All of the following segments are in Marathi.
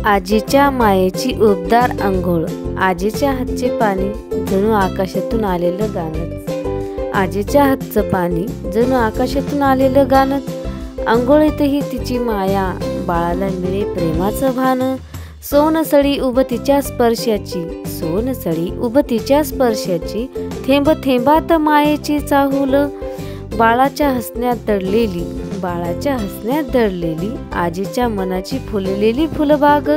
आजीच्या मायेची उबदार अंघोळ, आजीच्या हातचे पाणी जणू आकाशातून आलेलं गाणंच। आजीच्या हातचं पाणी जणू आकाशातून आलेलं गाणंच। अंघोळीतही तिची माया, बाळाला मिळे प्रेमाचं भान। सोनसळी उभ तिच्या स्पर्शाची, सोनसळी उभ तिच्या स्पर्शाची, थेंब थेंबात मायेची चाहूल। बाळाच्या हसण्यात दडलेली, बाळाच्या हसण्यात दडलेली आजीच्या मनाची फुललेली फुलबाग।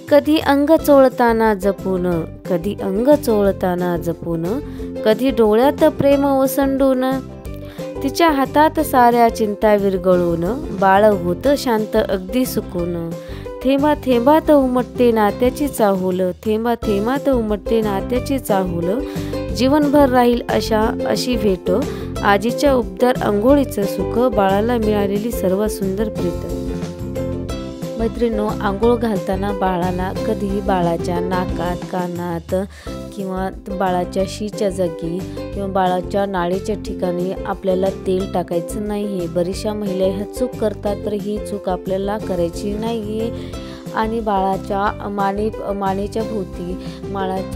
कधी अंग चोळताना जपून, कधी अंग चोळताना जपून, कधी डोळ्यात प्रेम ओसंडून। तिच्या हातात साऱ्या चिंता विरघळून, बाळ होतं शांत अगदी सुकून। थेंबा थेंबात उमटते नात्याची चाहूल, थेंबा थेंबात उमटते नात्याची चाहूल। जीवनभर राहील अशी भेट, आजीच्या उबदार अंघोळीचं सुख, बाळाला मिळालेली सर्वात सुंदर प्रीत। मैत्रिणींनो, आंघोळ घालताना बाळाला कधी बाळाच्या नाकात, कानात किंवा बाळाच्या शीच्या जागी किंवा बाळाच्या नाळीच्या ठिकाणी आपल्याला तेल टाकायचं नाही आहे। बरीचशा महिला ह्या चूक करतात, तर ही चूक आपल्याला करायची नाही आहे। आणि बाळाच्या मानेच्या भोवती,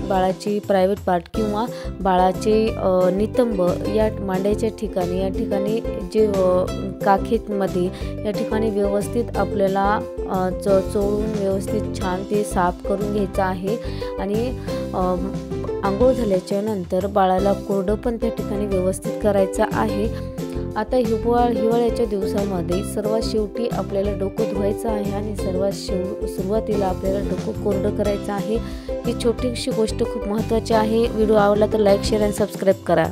बाळाची प्रायव्हेट पार्ट किंवा बाळाचे नितंब या मांड्याच्या ठिकाणी, या ठिकाणी जे काखेमध्ये या ठिकाणी व्यवस्थित आपल्याला चोळून व्यवस्थित छान ते साफ करून घ्यायचं आहे। आणि आंघोळ झाल्याच्या नंतर बाळाला कोरडं पण त्या ठिकाणी व्यवस्थित करायचं आहे। आता हिवाळ्याच्या दिवसामध्ये सर्वात शेवटी आपल्याला डोकं धुवायचं आहे आणि सुरुवातीला आपल्याला डोकं कोरडं करायचं आहे। ही छोटीशी गोष्ट खूप महत्त्वाची आहे। व्हिडिओ आवडला तर लाईक, शेअर आणि सबस्क्राईब करा।